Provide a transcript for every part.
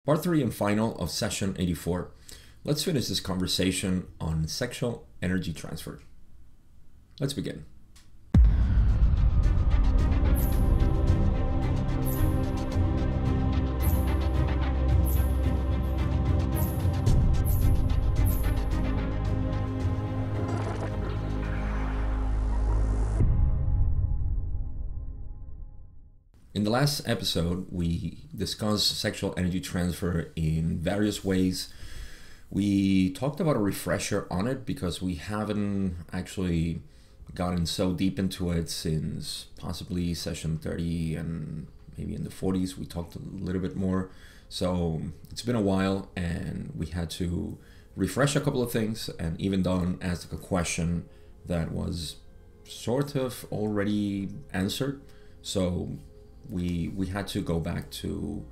Part 3 and final of session 84. Let's finish this conversation on sexual energy transfer. Let's begin. In the last episode, we discussed sexual energy transfer in various ways. We talked about a refresher on it because we haven't actually gotten so deep into it since possibly session 30 and maybe in the 40s we talked a little bit more. So it's been a while and we had to refresh a couple of things, and even Don asked a question that was sort of already answered. So we had to go back to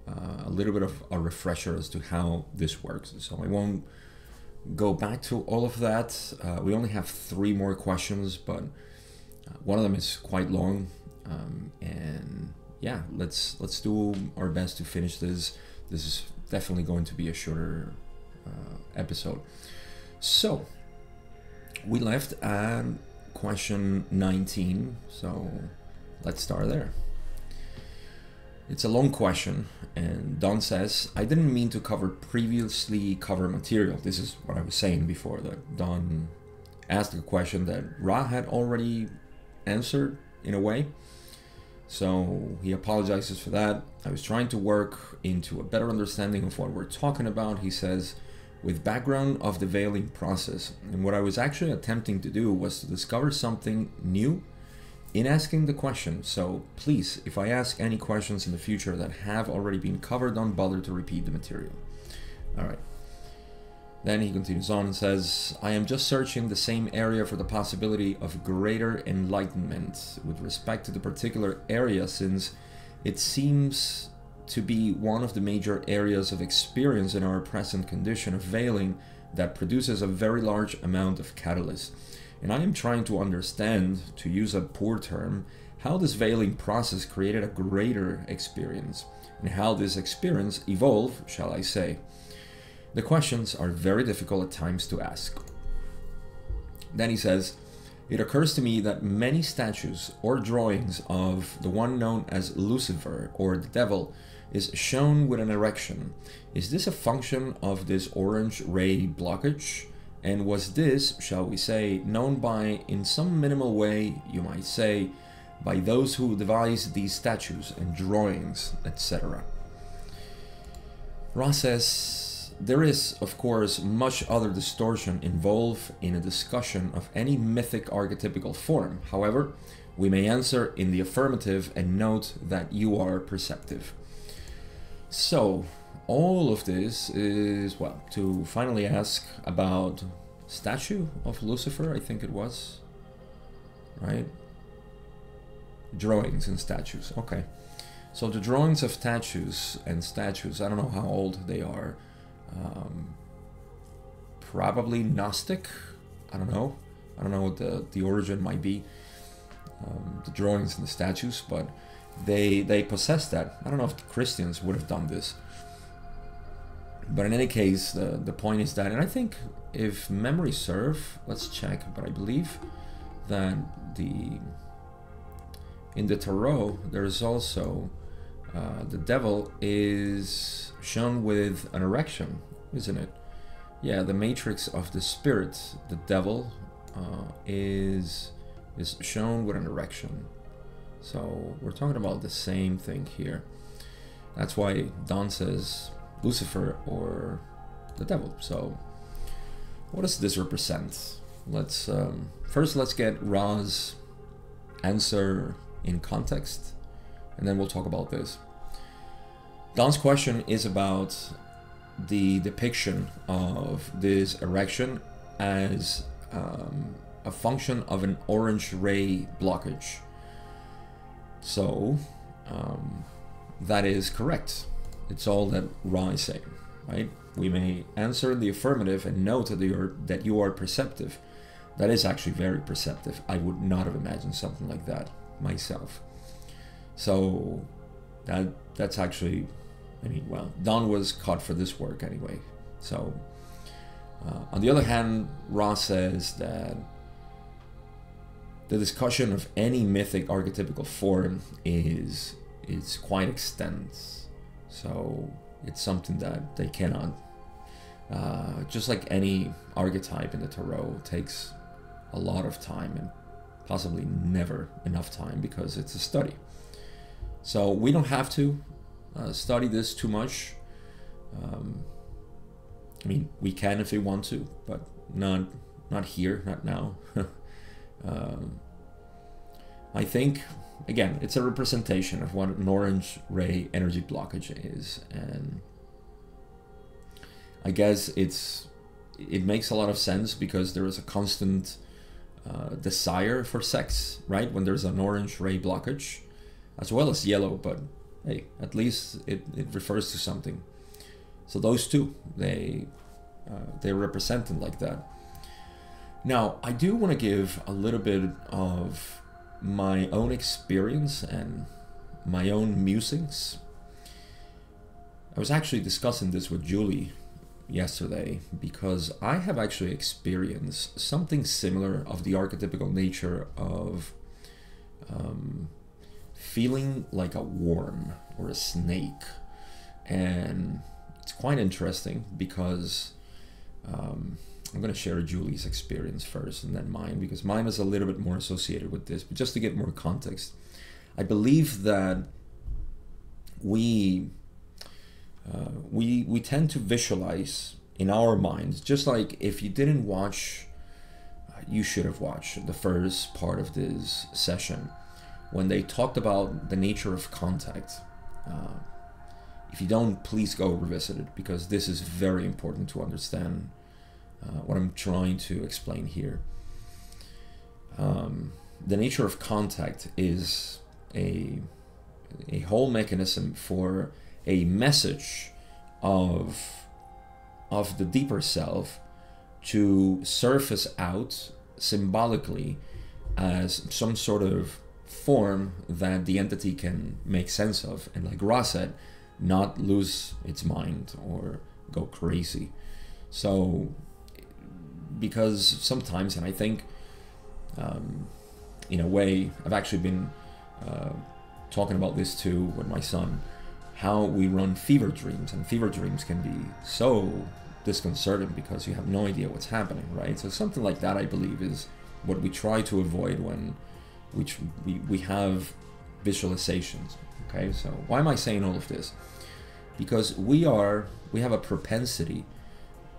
a little bit of a refresher as to how this works. So I won't go back to all of that. We only have 3 more questions, but one of them is quite long. And yeah, let's do our best to finish this. This is definitely going to be a shorter episode. So we left at question 19. So let's start there. It's a long question, and Don says, I didn't mean to cover previously covered material. This is what I was saying before, that Don asked a question that Ra had already answered in a way. So he apologizes for that. I was trying to work into a better understanding of what we're talking about, he says, with background of the veiling process. And what I was actually attempting to do was to discover something new in asking the question. So please, if I ask any questions in the future that have already been covered, don't bother to repeat the material. All right. Then he continues on and says, I am just searching the same area for the possibility of greater enlightenment with respect to the particular area, since it seems to be one of the major areas of experience in our present condition of veiling that produces a very large amount of catalyst. And I am trying to understand, to use a poor term, how this veiling process created a greater experience, and how this experience evolved, shall I say. The questions are very difficult at times to ask. Then he says, it occurs to me that many statues or drawings of the one known as Lucifer, or the devil, is shown with an erection. Is this a function of this orange ray blockage? And was this, shall we say, known by, in some minimal way, you might say, by those who devised these statues and drawings, etc.? Ra says, there is, of course, much other distortion involved in a discussion of any mythic archetypical form. However, we may answer in the affirmative and note that you are perceptive. So, all of this is, well, to finally ask about statue of Lucifer, I think it was, right? Drawings and statues, okay. So the drawings of statues, I don't know how old they are, probably Gnostic, I don't know what the origin might be, the drawings and the statues, but they possess that. I don't know if the Christians would have done this. But in any case, the point is that, and I think if memory serve, let's check, but I believe that in the Tarot, there's also, the devil is shown with an erection, isn't it? Yeah, the matrix of the spirit, the devil, is shown with an erection. So we're talking about the same thing here. That's why Don says Lucifer or the devil. So what does this represent? Let's first let's get Ra's answer in context, and then we'll talk about this. Don's question is about the depiction of this erection as a function of an orange ray blockage. So that is correct. It's all that Ra is saying, right? We may answer in the affirmative and note that you are perceptive. That is actually very perceptive. I would not have imagined something like that myself. So that's actually I mean, well, Don was cut for this work anyway. So, on the other hand, Ross says that the discussion of any mythic archetypical form is quite extensive. So it's something that they cannot, just like any archetype in the tarot, takes a lot of time and possibly never enough time because it's a study. So we don't have to study this too much. I mean, we can if we want to, but not here, not now. I think, again, it's a representation of what an orange ray energy blockage is, and I guess it makes a lot of sense because there is a constant desire for sex, right? When there's an orange ray blockage, as well as yellow, but hey, at least it refers to something. So those two, they're represented like that. Now, I do want to give a little bit of my own experience and my own musings. I was actually discussing this with Julie yesterday because I have actually experienced something similar of the archetypical nature of feeling like a worm or a snake. And it's quite interesting because I'm going to share Julie's experience first and then mine, because mine is a little bit more associated with this. But just to get more context, I believe that we tend to visualize in our minds, just like if you didn't watch, you should have watched the first part of this session when they talked about the nature of contact. If you don't, please go revisit it, because this is very important to understand what I'm trying to explain here. The nature of contact is a whole mechanism for a message of the deeper self to surface out symbolically as some sort of form that the entity can make sense of, and like Ross said, not lose its mind or go crazy. So because sometimes, and I think in a way I've actually been talking about this too with my son, how we run fever dreams, and fever dreams can be so disconcerting because you have no idea what's happening, right? So something like that, I believe, is what we try to avoid when we have visualizations. Okay, so why am I saying all of this? Because we have a propensity,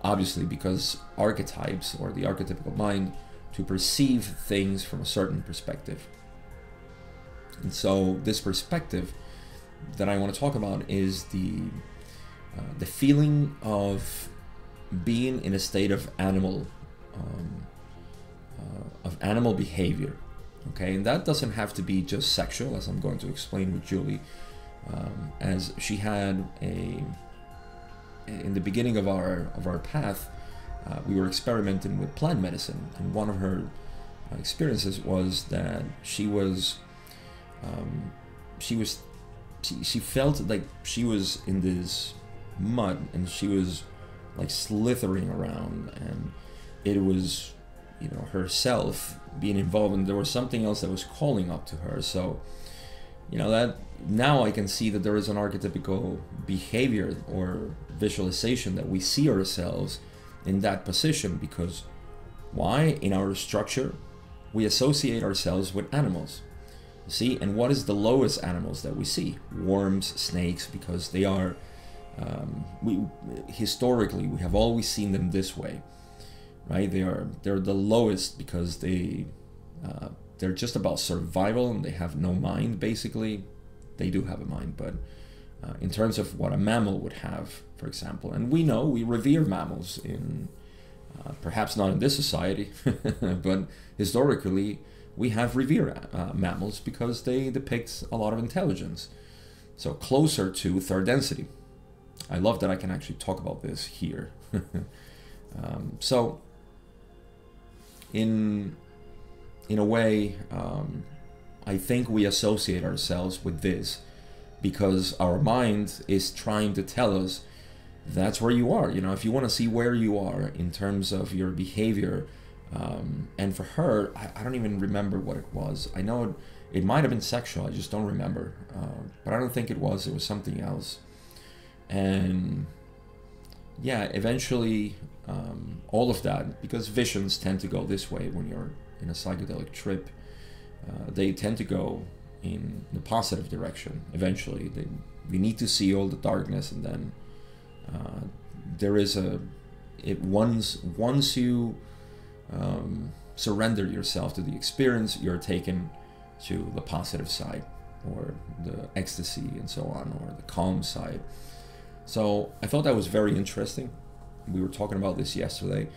obviously, because archetypes or the archetypical mind, to perceive things from a certain perspective. And so this perspective that I want to talk about is the feeling of being in a state of animal behavior. Okay, and that doesn't have to be just sexual, as I'm going to explain with Julie, as she had in the beginning of our path, we were experimenting with plant medicine, and one of her experiences was that she felt like she was in this mud and she was like slithering around, and it was, you know, herself being involved, and there was something else that was calling up to her. So, you know, that now I can see that there is an archetypical behavior or visualization that we see ourselves in that position, because why? In our structure, we associate ourselves with animals. See, and what is the lowest animals that we see? Worms, snakes, because they are, historically, we have always seen them this way, right? They're the lowest because they're just about survival, and they have no mind, basically. They do have a mind, but in terms of what a mammal would have, for example, and we know, we revere mammals in, perhaps not in this society, but historically, we have revered mammals because they depict a lot of intelligence. So closer to third density. I love that I can actually talk about this here. So in a way, I think we associate ourselves with this because our mind is trying to tell us that's where you are. You know, if you want to see where you are in terms of your behavior, and for her, I don't even remember what it was. I know it might have been sexual, I just don't remember. But I don't think it was something else. And yeah, eventually, all of that, because visions tend to go this way when you're in a psychedelic trip, they tend to go in the positive direction. Eventually, we need to see all the darkness, and then there is once you surrender yourself to the experience, you're taken to the positive side, or the ecstasy and so on, or the calm side. So I thought that was very interesting. We were talking about this yesterday,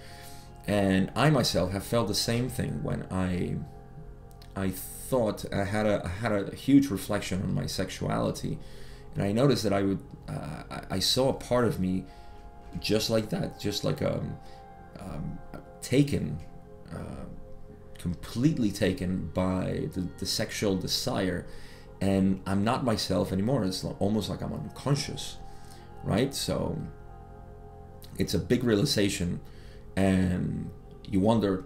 and I myself have felt the same thing when I thought I had a huge reflection on my sexuality, and I noticed that I saw a part of me just like that, just like taken, completely taken by the sexual desire, and I'm not myself anymore. It's almost like I'm unconscious, right? So it's a big realization, and you wonder,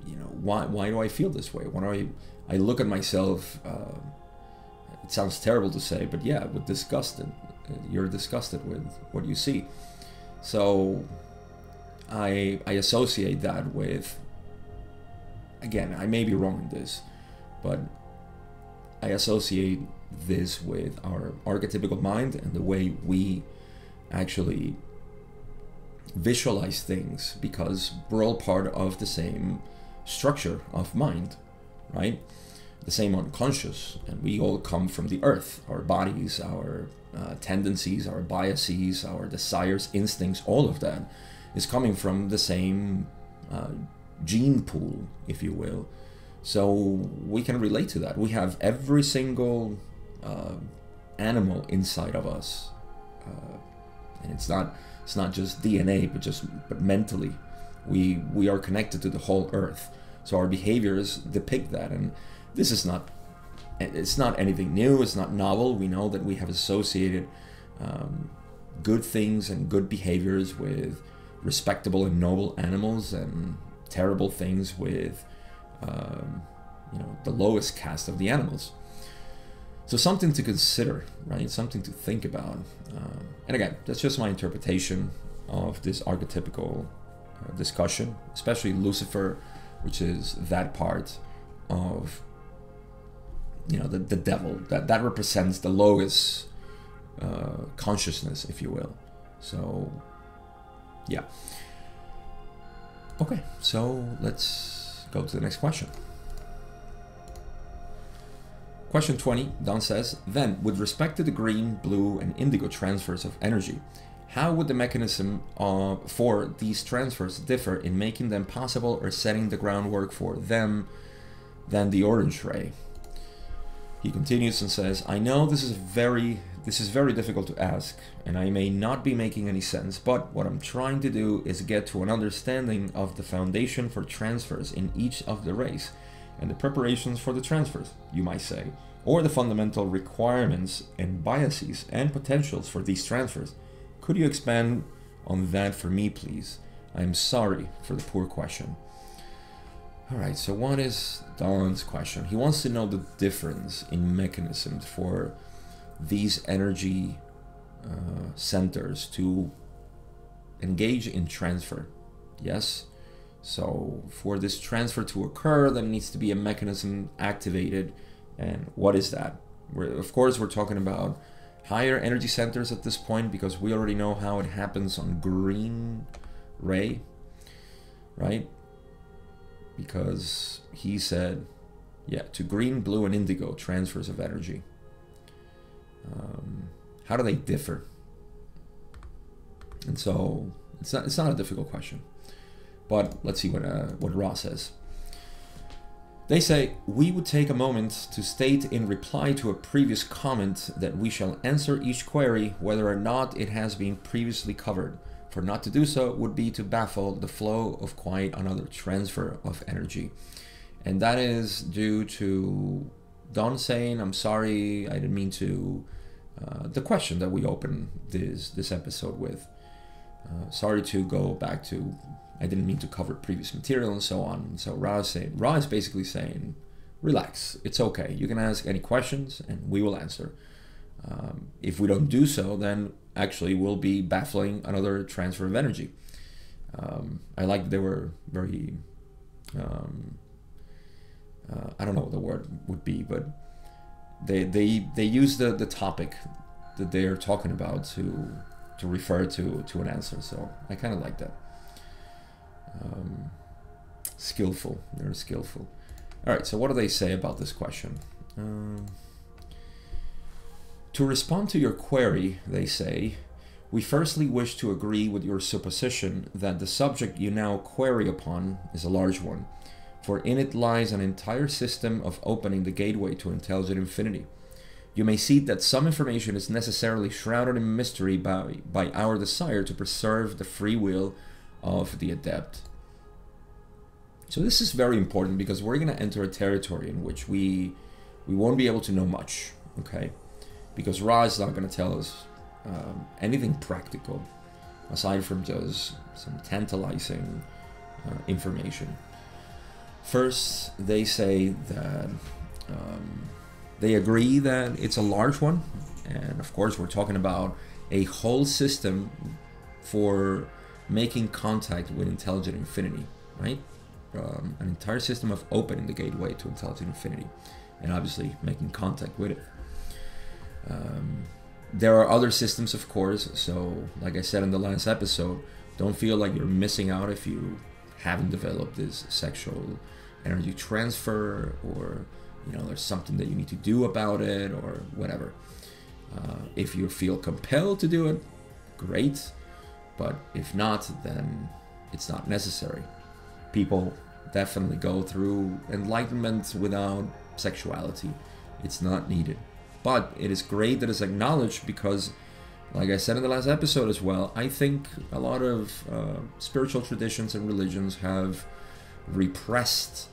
you know, why do I feel this way? Why do I look at myself, it sounds terrible to say, but yeah, with disgust. You're disgusted with what you see. So I associate that with, again, I may be wrong in this, but I associate this with our archetypical mind and the way we actually visualize things, because we're all part of the same structure of mind, right? The same unconscious, and we all come from the earth. Our bodies, our tendencies, our biases, our desires, instincts, all of that is coming from the same gene pool, if you will. So we can relate to that. We have every single animal inside of us, and it's not just DNA, but mentally, we are connected to the whole earth. So our behaviors depict that, and it's not anything new. It's not novel. We know that we have associated good things and good behaviors with respectable and noble animals, and terrible things with the lowest caste of the animals. So something to consider, right? Something to think about. And again, that's just my interpretation of this archetypical discussion, especially Lucifer, which is that part of, the devil, that represents the lowest consciousness, if you will. So yeah. Okay, so let's go to the next question. Question 20, Don says, then, with respect to the green, blue, and indigo transfers of energy, how would the mechanism for these transfers differ in making them possible or setting the groundwork for them than the orange ray? He continues and says, I know this is very difficult to ask, and I may not be making any sense, but what I'm trying to do is get to an understanding of the foundation for transfers in each of the rays, and the preparations for the transfers, you might say, or the fundamental requirements and biases and potentials for these transfers. Could you expand on that for me, please? I am sorry for the poor question. All right, so what is Don's question? He wants to know the difference in mechanisms for these energy centers to engage in transfer. Yes? So for this transfer to occur, there needs to be a mechanism activated. And what is that? Of course, we're talking about higher energy centers at this point, because we already know how it happens on green ray, right? Because he said, yeah, to green, blue, and indigo transfers of energy. How do they differ? And so it's not a difficult question. But let's see what Ross says. They say, we would take a moment to state in reply to a previous comment that we shall answer each query whether or not it has been previously covered. For not to do so would be to baffle the flow of quite another transfer of energy. And that is due to Don saying, I'm sorry, I didn't mean to the question that we opened this episode with. Sorry to go back to, I didn't mean to cover previous material and so on. So Ra is basically saying, relax, it's okay. You can ask any questions and we will answer. If we don't do so, then actually we'll be baffling another transfer of energy. I like that they were very, I don't know what the word would be, but they use the topic that they are talking about to refer to an answer. So I kind of like that. Skillful, they're skillful. All right, so what do they say about this question? To respond to your query, they say, we firstly wish to agree with your supposition that the subject you now query upon is a large one, for in it lies an entire system of opening the gateway to intelligent infinity. You may see that some information is necessarily shrouded in mystery by our desire to preserve the free will of the adept. So this is very important because we're going to enter a territory in which we won't be able to know much, okay? Because Ra is not going to tell us anything practical aside from just some tantalizing information. First, they say that they agree that it's a large one, and of course we're talking about a whole system for making contact with intelligent infinity, right? An entire system of opening the gateway to intelligent infinity, and obviously making contact with it. There are other systems, of course, so like I said in the last episode, don't feel like you're missing out if you haven't developed this sexual energy transfer, or there's something that you need to do about it, or whatever. If you feel compelled to do it, great, but if not, then it's not necessary. People definitely go through enlightenment without sexuality. It's not needed. But it is great that it's acknowledged because, like I said in the last episode as well, I think a lot of spiritual traditions and religions have repressed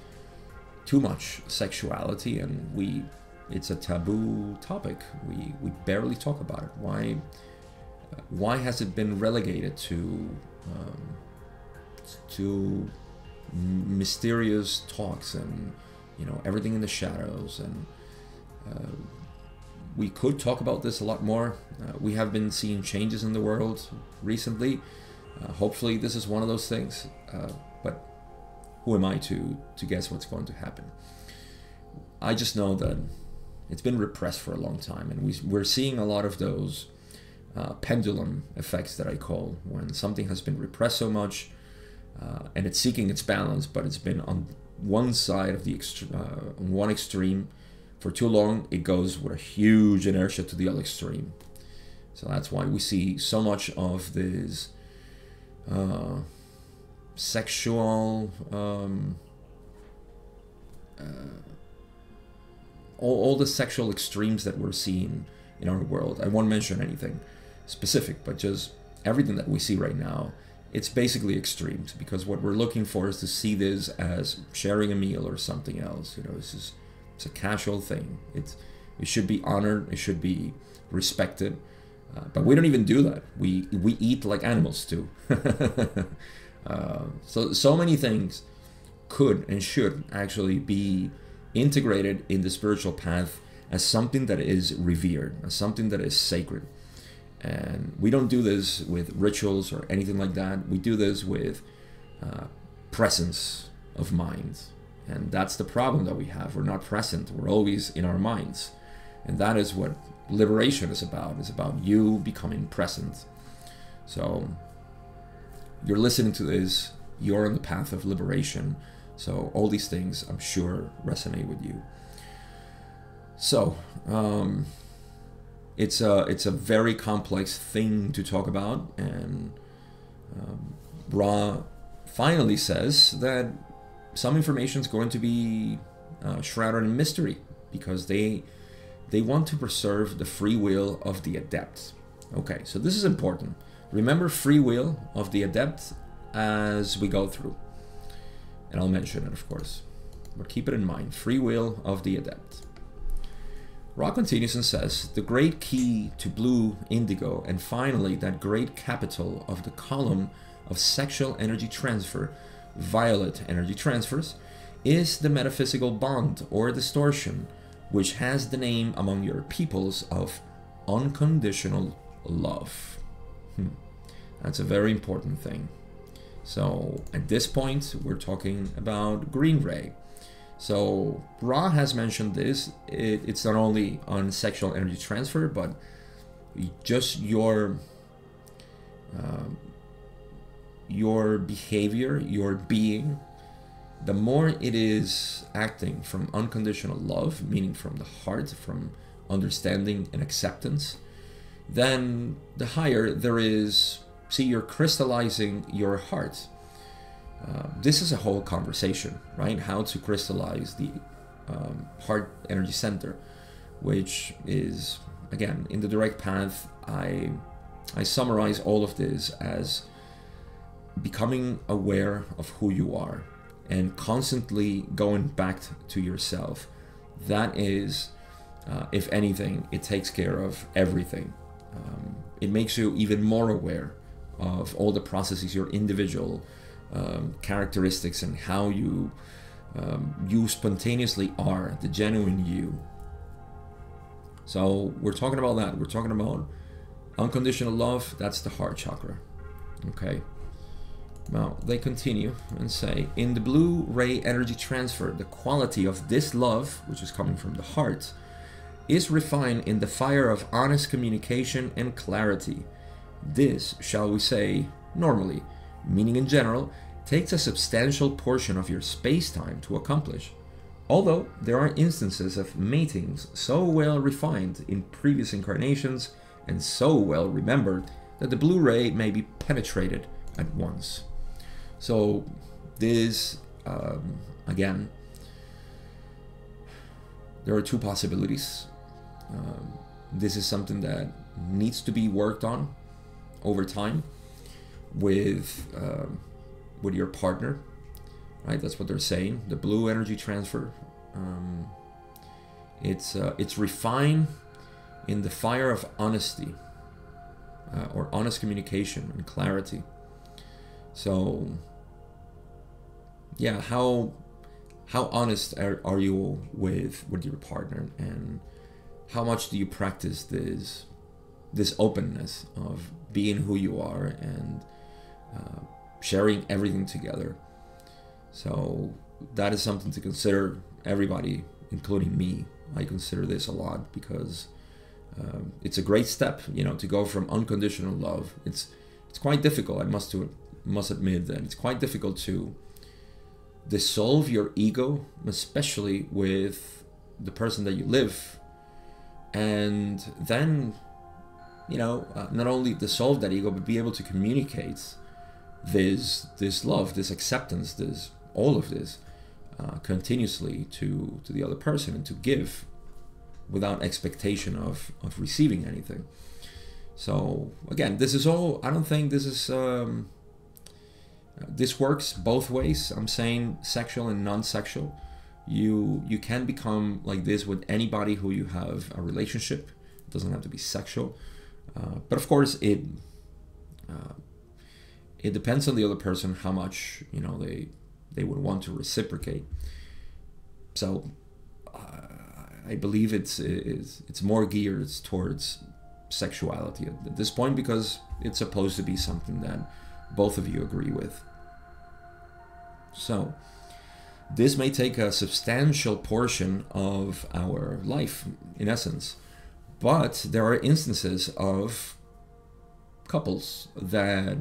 too much sexuality, and it's a taboo topic. We barely talk about it. Why has it been relegated to mysterious talks and everything in the shadows? And we could talk about this a lot more. We have been seeing changes in the world recently. Hopefully this is one of those things, but who am I to guess what's going to happen? I just know that it's been repressed for a long time, and we're seeing a lot of those pendulum effects that I call, when something has been repressed so much and it's seeking its balance, but it's been on one side of the one extreme for too long, it goes with a huge inertia to the other extreme. So that's why we see so much of this sexual all the sexual extremes that we're seeing in our world. I won't mention anything specific, but just everything that we see right now, it's basically extremes, because what we're looking for is to see this as sharing a meal or something else. It's a casual thing. It should be honored, it should be respected, but we don't even do that. We eat like animals too. So many things could and should actually be integrated in the spiritual path as something that is revered, as something that is sacred. And we don't do this with rituals or anything like that. We do this with presence of mind. And that's the problem that we have. We're not present. We're always in our minds. And that is what liberation is about. It's about you becoming present. So you're listening to this, you're on the path of liberation. So all these things, I'm sure, resonate with you. So it's a very complex thing to talk about, and Ra finally says that some information is going to be shrouded in mystery, because they want to preserve the free will of the adept. Okay, so this is important. Remember free will of the adept as we go through. And I'll mention it, of course. But keep it in mind. Free will of the adept. Ra continues and says, the great key to blue indigo, and finally that great capital of the column of sexual energy transfer, violet energy transfers, is the metaphysical bond or distortion, which has the name among your peoples of unconditional love. That's a very important thing. So at this point, we're talking about green ray. So Ra has mentioned this. It's not only on sexual energy transfer, but just your behavior, your being. The more it is acting from unconditional love, meaning from the heart, from understanding and acceptance, then the higher there is. See, you're crystallizing your heart. This is a whole conversation, right? How to crystallize the heart energy center, which is, again, in the direct path. I summarize all of this as becoming aware of who you are and constantly going back to yourself. That is, if anything, it takes care of everything. It makes you even more aware of all the processes, your individual characteristics, and how you spontaneously are, the genuine you. So we're talking about that. We're talking about unconditional love. That's the heart chakra. Okay. Now they continue and say, in the blue ray energy transfer, the quality of this love, which is coming from the heart, is refined in the fire of honest communication and clarity. This, shall we say, normally, meaning in general, takes a substantial portion of your space-time to accomplish. Although there are instances of matings so well refined in previous incarnations and so well remembered that the blue ray may be penetrated at once. So this, again, there are two possibilities. This is something that needs to be worked on over time with your partner, right? That's what they're saying. The blue energy transfer, it's refined in the fire of honesty, or honest communication and clarity. So yeah, how honest are you with your partner, and how much do you practice this openness of being who you are and sharing everything together? So that is something to consider, everybody, including me. I consider this a lot because it's a great step, to go from unconditional love. It's quite difficult. I must admit that it's quite difficult to dissolve your ego, especially with the person that you live, and then not only dissolve that ego, but be able to communicate this love, this acceptance, this all of this continuously to the other person, and to give without expectation of receiving anything. So again, this is all, I don't think this is this works both ways. I'm saying sexual and non-sexual. You can become like this with anybody who you have a relationship. It doesn't have to be sexual, but of course it depends on the other person how much they would want to reciprocate. So I believe it's more geared towards sexuality at this point, because it's supposed to be something that both of you agree with. So this may take a substantial portion of our life, in essence, but there are instances of couples that,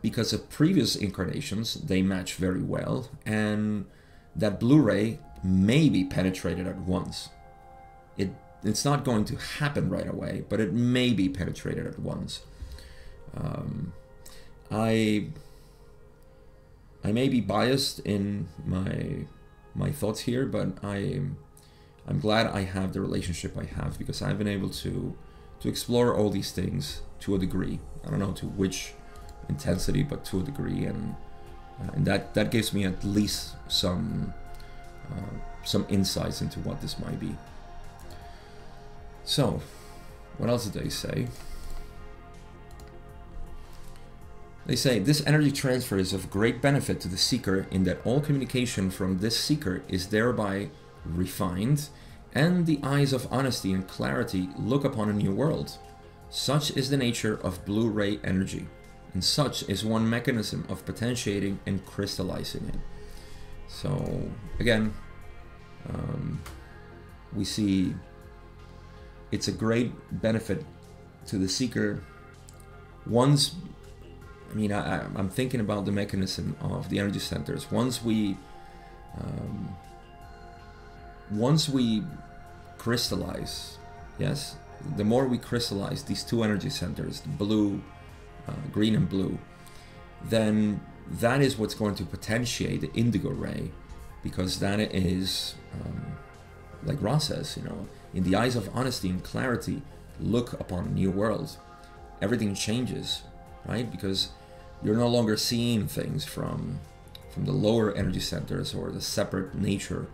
because of previous incarnations, they match very well, and that Blu-ray may be penetrated at once. It's not going to happen right away, but it may be penetrated at once. I may be biased in my thoughts here, but I'm glad I have the relationship I have, because I've been able to explore all these things to a degree. I don't know to which intensity, but to a degree, and that gives me at least some insights into what this might be. So, what else did they say? They say, this energy transfer is of great benefit to the seeker in that all communication from this seeker is thereby refined, and the eyes of honesty and clarity look upon a new world. Such is the nature of blue-ray energy, and such is one mechanism of potentiating and crystallizing it. So, again, we see it's a great benefit to the seeker once. I mean, I'm thinking about the mechanism of the energy centers. Once we crystallize, yes, the more we crystallize these two energy centers, the blue, green and blue, then that is what's going to potentiate the indigo ray, because that is, like Ross says, you know, in the eyes of honesty and clarity, look upon a new world. Everything changes, right? Because you're no longer seeing things from the lower energy centers or the separate nature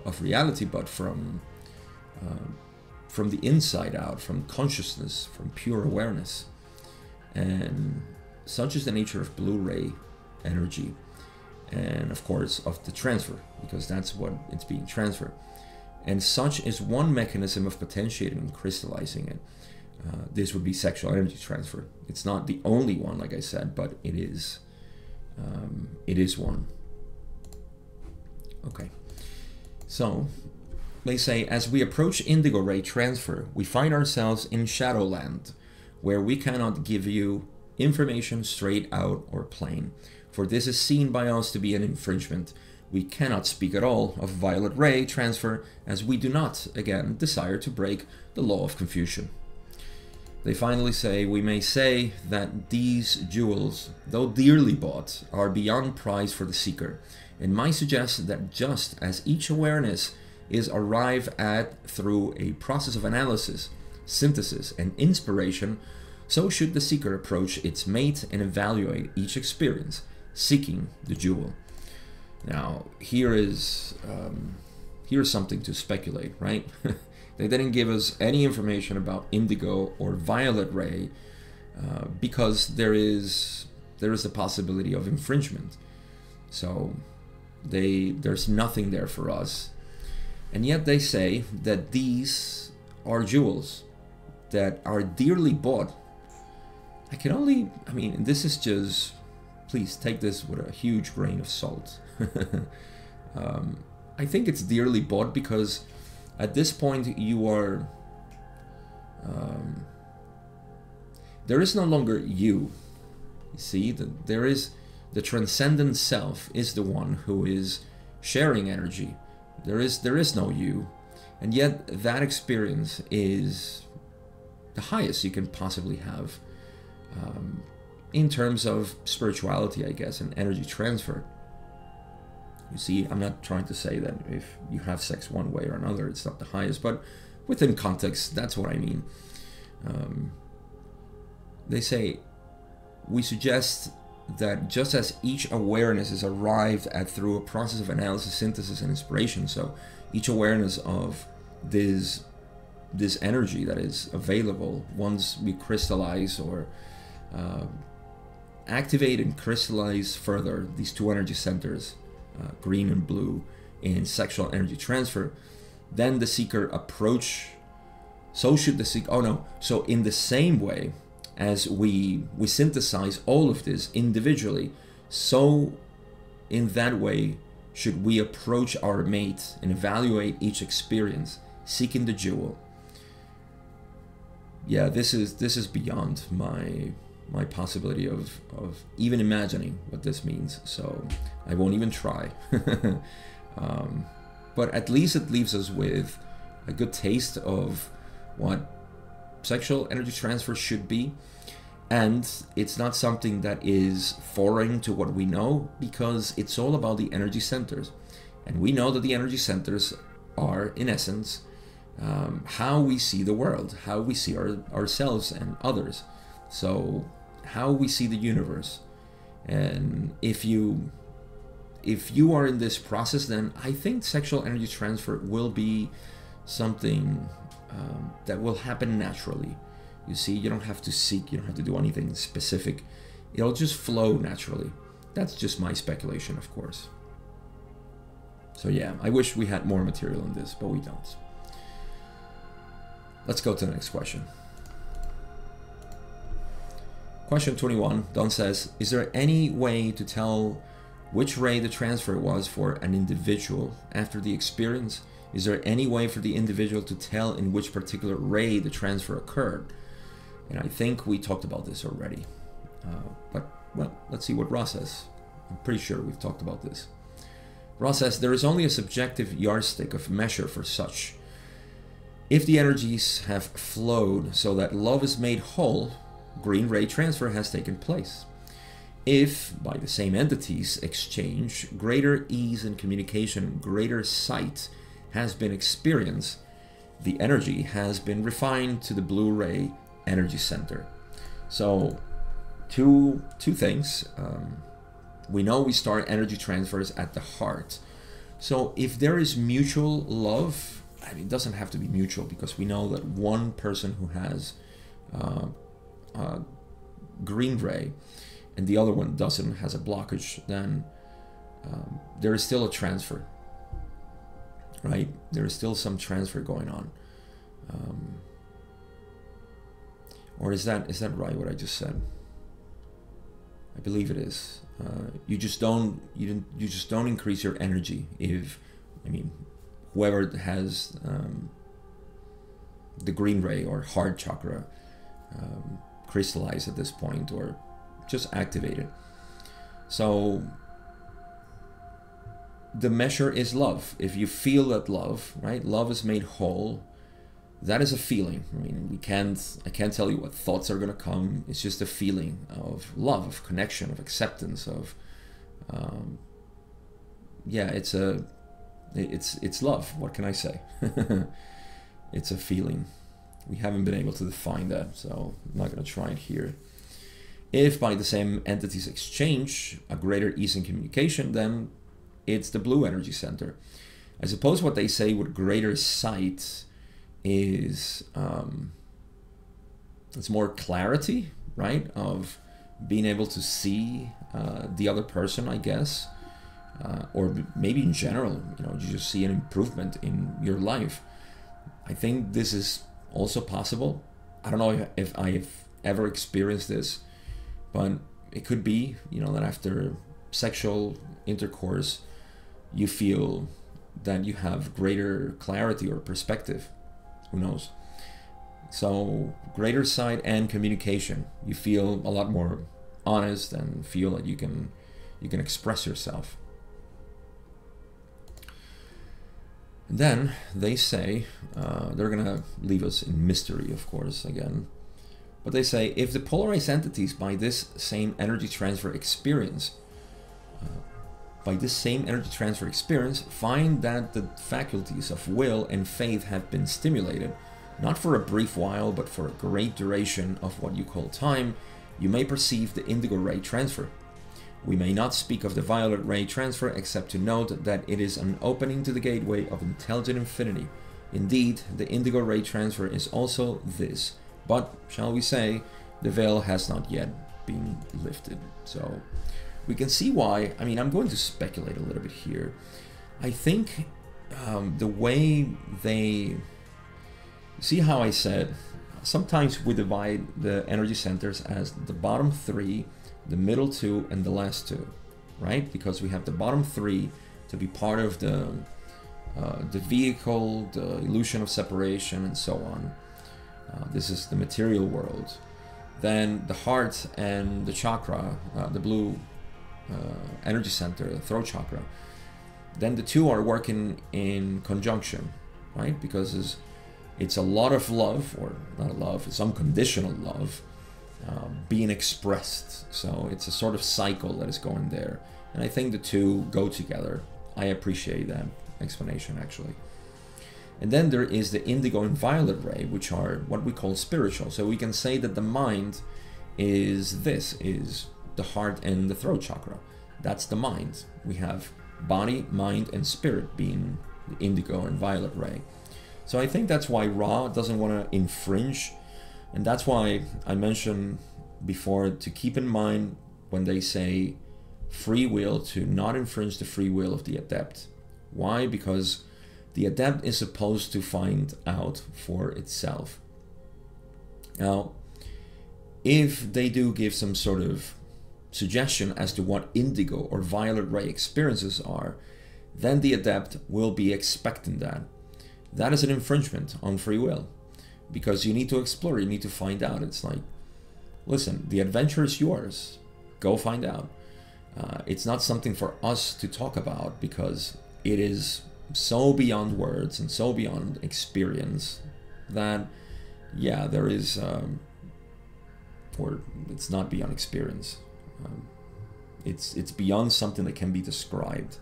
of reality, but from the inside out, from consciousness, from pure awareness. And such is the nature of blue-ray energy, and of course of the transfer, because that's what it's being transferred. And such is one mechanism of potentiating and crystallizing it. This would be sexual energy transfer. It's not the only one, like I said, but it is one. Okay. So, they say, as we approach indigo ray transfer, we find ourselves in Shadowland, where we cannot give you information straight out or plain, for this is seen by us to be an infringement. We cannot speak at all of violet ray transfer, as we do not, again, desire to break the law of confusion. They finally say, we may say that these jewels, though dearly bought, are beyond price for the seeker, and might suggest that just as each awareness is arrived at through a process of analysis, synthesis, and inspiration, so should the seeker approach its mate and evaluate each experience, seeking the jewel. Now, here's something to speculate, right? They didn't give us any information about indigo or violet ray because there is the possibility of infringement. So there's nothing there for us. And yet they say that these are jewels that are dearly bought. I mean, this is just, please take this with a huge grain of salt. I think it's dearly bought because at this point you are, there is no longer you. You see, there is the transcendent self is the one who is sharing energy. There is no you, and yet that experience is the highest you can possibly have in terms of spirituality, I guess, and energy transfer. You see, I'm not trying to say that if you have sex one way or another, it's not the highest, but within context, that's what I mean. They say, we suggest that just as each awareness is arrived at through a process of analysis, synthesis, and inspiration, so each awareness of this energy that is available once we crystallize or activate and crystallize further these two energy centers, green and blue, in sexual energy transfer, then the seeker approach, so should the seeker, so in the same way as we synthesize all of this individually, so in that way should we approach our mate and evaluate each experience, seeking the jewel. Yeah, this is beyond my possibility of even imagining what this means, so I won't even try. But at least it leaves us with a good taste of what sexual energy transfer should be, and it's not something that is foreign to what we know, because it's all about the energy centers, and we know that the energy centers are, in essence, how we see the world, how we see ourselves and others, so how we see the universe. And if you are in this process, then I think sexual energy transfer will be something that will happen naturally. You see, you don't have to seek, you don't have to do anything specific. It'll just flow naturally. That's just my speculation, of course. So yeah, I wish we had more material on this, but we don't. Let's go to the next question. Question 21, Don says, is there any way to tell which ray the transfer was for an individual after the experience? Is there any way for the individual to tell in which particular ray the transfer occurred? And I think we talked about this already. But, well, let's see what Ross says. I'm pretty sure we've talked about this. Ross says, there is only a subjective yardstick of measure for such. If the energies have flowed so that love is made whole, green ray transfer has taken place. If, by the same entities exchange, greater ease in communication, greater sight has been experienced, the energy has been refined to the blue ray energy center. So, two things. We know we start energy transfers at the heart. So if there is mutual love, I mean, it doesn't have to be mutual, because we know that one person who has green ray and the other one doesn't, has a blockage, then there is still a transfer, right? There is still some transfer going on. Or is that right, what I just said? I believe it is. You just don't increase your energy if, I mean, whoever has the green ray or heart chakra crystallized at this point, or just activated. So the measure is love. If you feel that love, right? Love is made whole. That is a feeling. I mean, I can't tell you what thoughts are going to come. It's just a feeling of love, of connection, of acceptance, of, yeah, it's love. What can I say? It's a feeling. We haven't been able to define that, so I'm not going to try it here. If by the same entities exchange a greater ease in communication, then it's the blue energy center. I suppose what they say with greater sight is it's more clarity, right, of being able to see the other person, I guess, or maybe in general, you know, you just see an improvement in your life. I think this is also possible. I don't know if I've ever experienced this, but it could be, you know, that after sexual intercourse you feel that you have greater clarity or perspective. Who knows? So greater sight and communication. You feel a lot more honest and feel that you can express yourself. And then they say, they're gonna leave us in mystery, of course, again. But they say, if the polarized entities by this same energy transfer experience, find that the faculties of will and faith have been stimulated, not for a brief while, but for a great duration of what you call time, you may perceive the indigo ray transfer. We may not speak of the violet ray transfer except to note that it is an opening to the gateway of intelligent infinity. Indeed, the indigo ray transfer is also this, but, shall we say, the veil has not yet been lifted. So we can see why. I mean, I'm going to speculate a little bit here. I think the way they... See how I said, sometimes we divide the energy centers as the bottom three, the middle two, and the last two, right? Because we have the bottom three to be part of the vehicle, the illusion of separation, and so on. This is the material world. Then the heart and the chakra, the blue energy center, the throat chakra, then the two are working in conjunction, right? Because it's a lot of love, or not love, it's unconditional love being expressed. So it's a sort of cycle that is going there. And I think the two go together. I appreciate that explanation, actually. And then there is the indigo and violet ray, which are what we call spiritual. So we can say that the mind is the heart and the throat chakra. That's the mind. We have body, mind, and spirit being the indigo and violet ray. So I think that's why Ra doesn't want to infringe, and that's why I mentioned before to keep in mind when they say free will, to not infringe the free will of the adept. Why? Because the adept is supposed to find out for itself. Now, if they do give some sort of suggestion as to what indigo or violet ray experiences are, then the adept will be expecting that. That is an infringement on free will, because you need to explore, you need to find out. It's like, listen, the adventure is yours. Go find out. It's not something for us to talk about because it is so beyond words and so beyond experience that, yeah, there is, or it's not beyond experience. It's beyond something that can be described.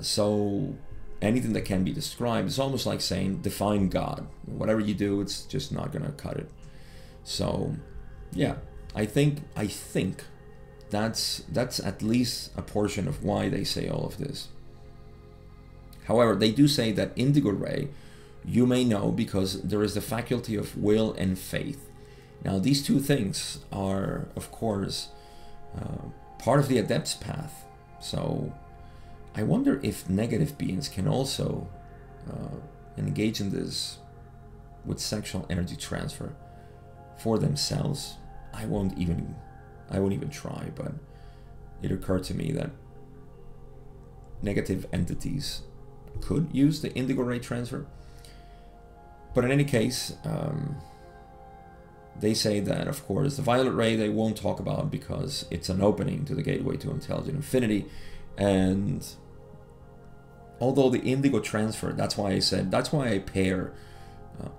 So anything that can be described is almost like saying define God. Whatever you do, it's just not gonna cut it. So yeah, I think that's at least a portion of why they say all of this. However, they do say that indigo ray, you may know because there is the faculty of will and faith. Now, these two things are, of course, part of the adept's path. So I wonder if negative beings can also engage in this with sexual energy transfer for themselves. I won't even try, but it occurred to me that negative entities could use the indigo ray transfer. But in any case, they say that, of course, the violet ray they won't talk about because it's an opening to the gateway to intelligent infinity. And although the indigo transfer, that's why I pair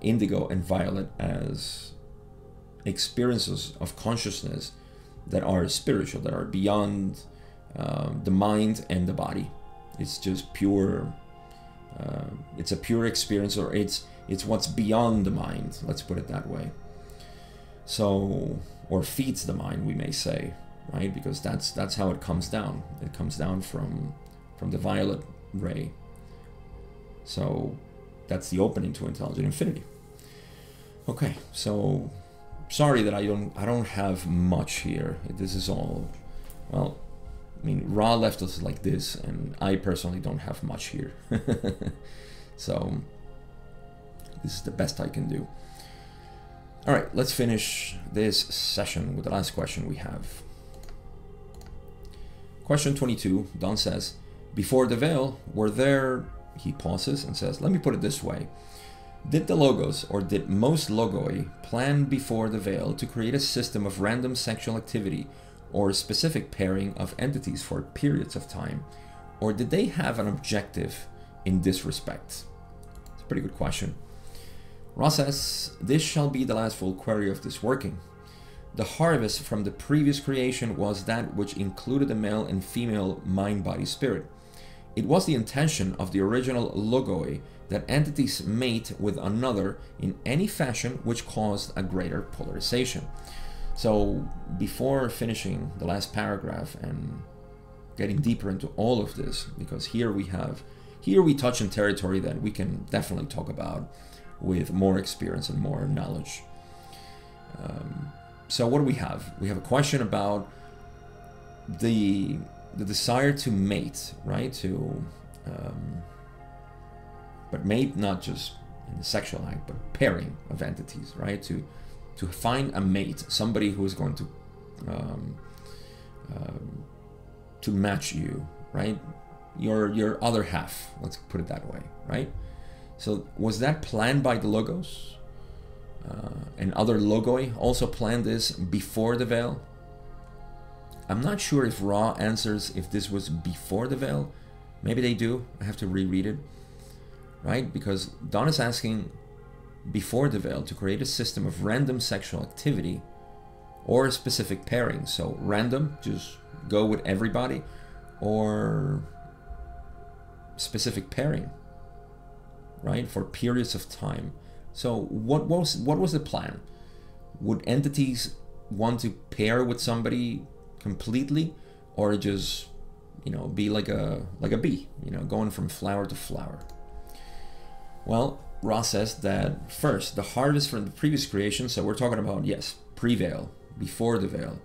indigo and violet as experiences of consciousness that are spiritual, that are beyond the mind and the body. It's just pure, it's a pure experience, or it's what's beyond the mind, let's put it that way. So, or feeds the mind, we may say, right? Because that's how it comes down. It comes down from the violet ray. So that's the opening to intelligent infinity. Okay, so sorry that I don't have much here. This is all, well, I mean, Ra left us like this, and I personally don't have much here. So this is the best I can do. All right, let's finish this session with the last question we have. Question 22, Don says, before the veil, were there, he pauses and says, let me put it this way. Did the Logos, or did most Logoi, plan before the veil to create a system of random sexual activity or specific pairing of entities for periods of time? Or did they have an objective in this respect? It's a pretty good question. Ross says, this shall be the last full query of this working. The harvest from the previous creation was that which included the male and female mind, body, spirit. It was the intention of the original Logoi that entities mate with another in any fashion which caused a greater polarization. So before finishing the last paragraph and getting deeper into all of this, because here we touch on territory that we can definitely talk about with more experience and more knowledge. So what do we have? We have a question about the desire to mate, right? But mate not just in the sexual act, but pairing of entities, right? To find a mate, somebody who is going to match you, right? Your other half, let's put it that way, right? So was that planned by the Logos? And other Logoi also planned this before the veil? I'm not sure if Ra answers if this was before the veil. Maybe they do. I have to reread it, right? Because Don is asking before the veil to create a system of random sexual activity or a specific pairing. So random, just go with everybody, or specific pairing, right? For periods of time. So what was the plan? Would entities want to pair with somebody completely, or just, be like a bee, going from flower to flower? Well, Ra says that first, the harvest from the previous creation, so we're talking about, yes, pre-veil, before the veil,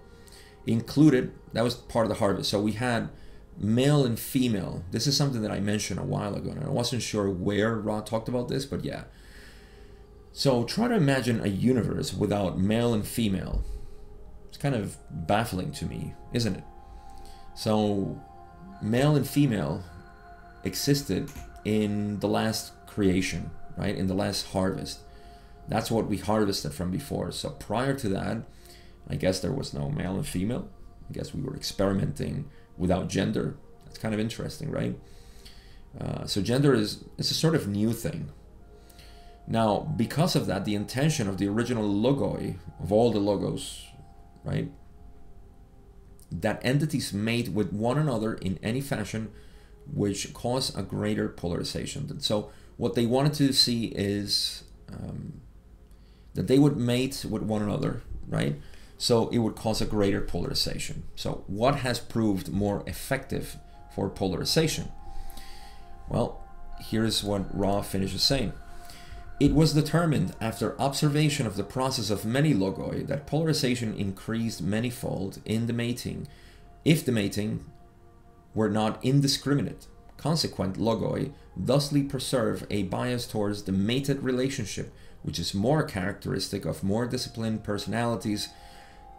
included, that was part of the harvest. So we had male and female. This is something that I mentioned a while ago, and I wasn't sure where Ra talked about this, but yeah. So try to imagine a universe without male and female. It's kind of baffling to me, isn't it? So male and female existed in the last creation, right? In the last harvest. That's what we harvested from before. So prior to that, I guess there was no male and female. I guess we were experimenting without gender. That's kind of interesting, right? So gender is a sort of new thing. Now, because of that, the intention of the original logoi, of all the logos, right? That entities mate with one another in any fashion which cause a greater polarization. So what they wanted to see is that they would mate with one another, right? So it would cause a greater polarization. So what has proved more effective for polarization? Well, here's what Ra finishes saying. It was determined after observation of the process of many logoi that polarization increased manyfold in the mating, if the mating were not indiscriminate. Consequent logoi thusly preserve a bias towards the mated relationship, which is more characteristic of more disciplined personalities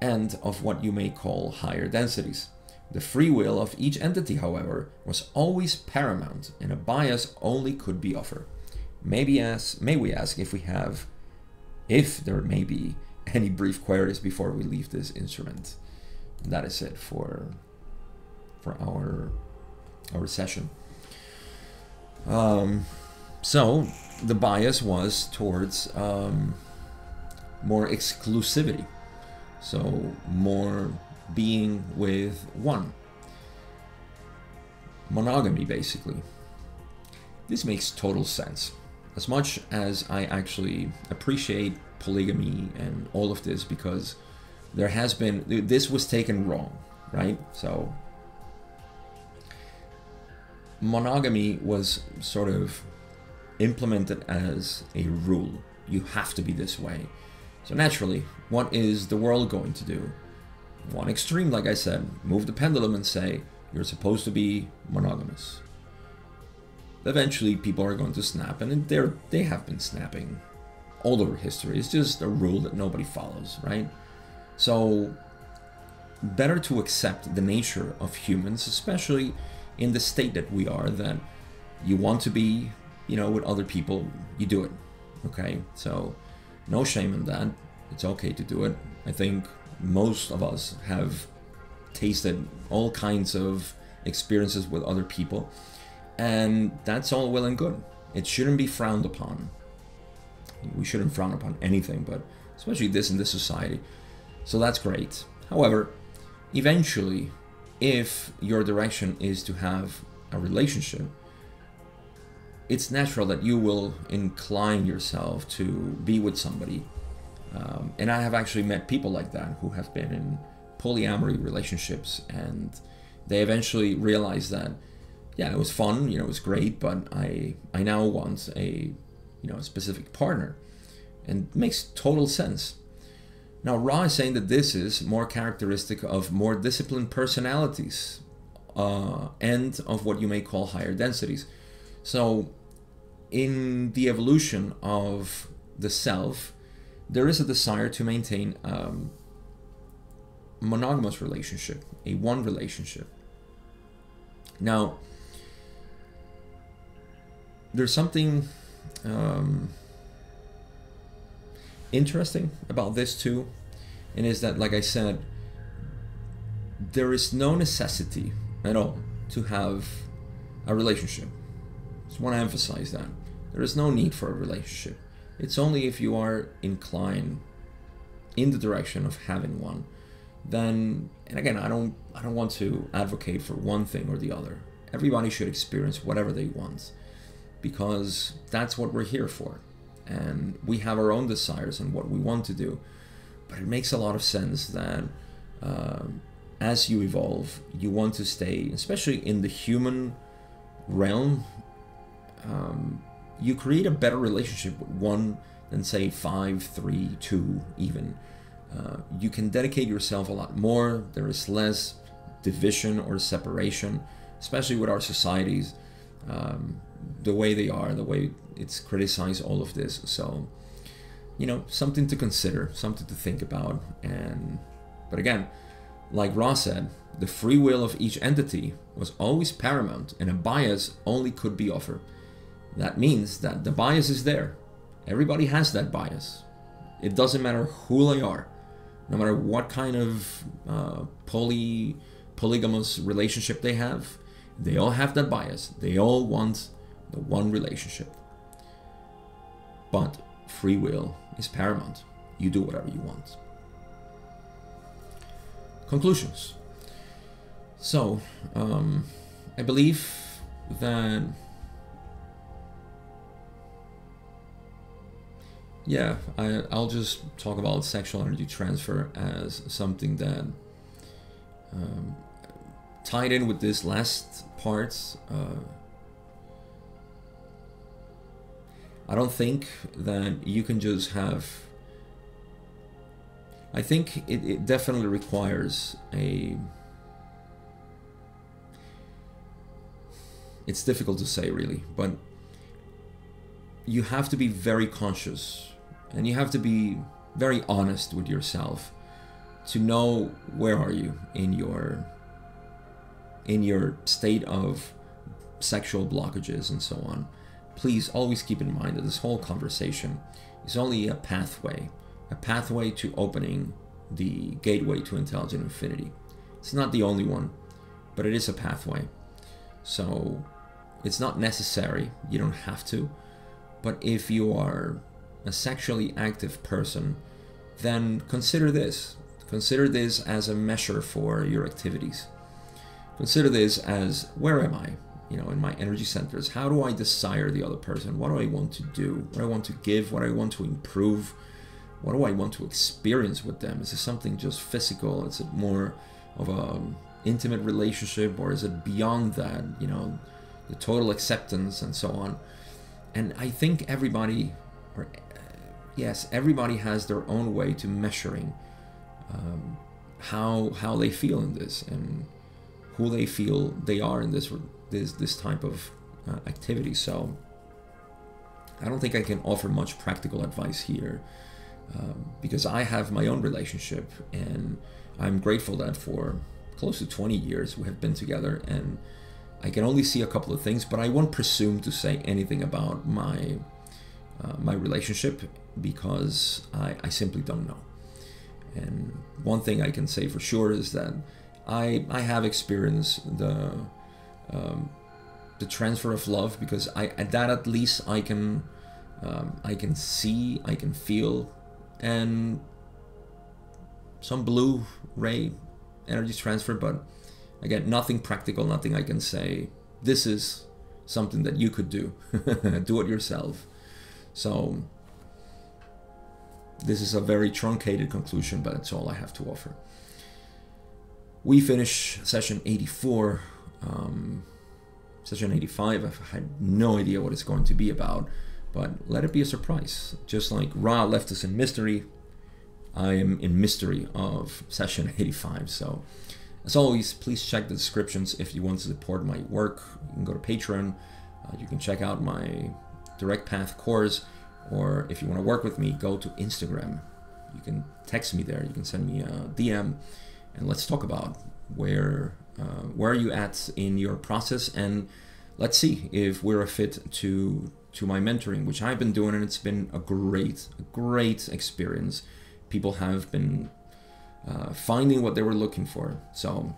and of what you may call higher densities. The free will of each entity, however, was always paramount, and a bias only could be offered. May we ask if there may be any brief queries before we leave this instrument. And that is it for our session. So the bias was towards more exclusivity, so more being with one, monogamy basically. This makes total sense. As much as I actually appreciate polygamy and all of this, because there has been, this was taken wrong, right? So monogamy was sort of implemented as a rule. You have to be this way. So naturally, what is the world going to do? One extreme, like I said, move the pendulum and say, you're supposed to be monogamous. Eventually people are going to snap, and they have been snapping all over history. It's just a rule that nobody follows, right? So better to accept the nature of humans, especially in the state that we are, that you want to be, with other people, you do it, okay? So no shame in that. It's okay to do it. I think most of us have tasted all kinds of experiences with other people, and that's all well and good. It shouldn't be frowned upon. We shouldn't frown upon anything, but especially this in this society. So that's great. However, eventually, if your direction is to have a relationship, it's natural that you will incline yourself to be with somebody. And I have actually met people like that who have been in polyamory relationships, and they eventually realize that, yeah, it was fun, it was great, but I now want a specific partner, and it makes total sense. Now Ra is saying that this is more characteristic of more disciplined personalities and of what you may call higher densities. So in the evolution of the self, there is a desire to maintain a monogamous relationship, a one relationship. Now, there's something interesting about this too, and is that, like I said, there is no necessity at all to have a relationship. Just want to emphasize that. There is no need for a relationship. It's only if you are inclined in the direction of having one, then, and again, I don't want to advocate for one thing or the other. Everybody should experience whatever they want, because that's what we're here for. And we have our own desires and what we want to do. But it makes a lot of sense that as you evolve, you want to stay, especially in the human realm, you create a better relationship with one than say 5, 3, 2 even. You can dedicate yourself a lot more. There is less division or separation, especially with our societies, the way they are, the way it's criticized, all of this. So, you know, something to consider, something to think about. But again, like Ross said, the free will of each entity was always paramount, and a bias only could be offered. That means that the bias is there. Everybody has that bias. It doesn't matter who they are, no matter what kind of polygamous relationship they have. They all have that bias. They all want the one relationship. But free will is paramount. You do whatever you want. Conclusions. So, I believe that, yeah, I'll just talk about sexual energy transfer as something that tied in with this last part. I don't think that you can just have, I think it definitely requires it's difficult to say really, but you have to be very conscious and you have to be very honest with yourself to know where are you in your state of sexual blockages and so on. Please always keep in mind that this whole conversation is only a pathway to opening the gateway to intelligent infinity. It's not the only one, but it is a pathway. So it's not necessary, you don't have to, but if you are a sexually active person, then consider this. Consider this as a measure for your activities. Consider this as, where am I? You know, in my energy centers, how do I desire the other person? What do I want to do? What do I want to give? What do I want to improve? What do I want to experience with them? Is it something just physical? Is it more of a intimate relationship, or is it beyond that? You know, the total acceptance and so on. And I think everybody has their own way to measuring how they feel in this and who they feel they are in this type of activity. So I don't think I can offer much practical advice here because I have my own relationship, and I'm grateful that for close to 20 years we have been together, and I can only see a couple of things, but I won't presume to say anything about my relationship because I simply don't know. And one thing I can say for sure is that I have experienced the transfer of love, because at least I can see, I can feel, and some blue ray energy transfer, but again, nothing practical, nothing I can say this is something that you could do. Do it yourself. So this is a very truncated conclusion, but that's all I have to offer. We finish session 84. Session 85, I've had no idea what it's going to be about, but let it be a surprise. Just like Ra left us in mystery, I am in mystery of session 85. So as always, please check the descriptions if you want to support my work. You can go to Patreon. You can check out my Direct Path course, or if you want to work with me, go to Instagram. You can text me there. You can send me a DM, and let's talk about where are you at in your process, and let's see if we're a fit to my mentoring, which I've been doing, and it's been a great experience. People have been finding what they were looking for. So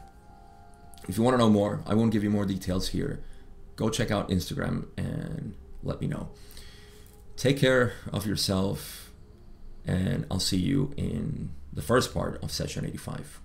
if you want to know more, I won't give you more details here. Go check out Instagram and let me know. Take care of yourself, and I'll see you in the first part of session 85.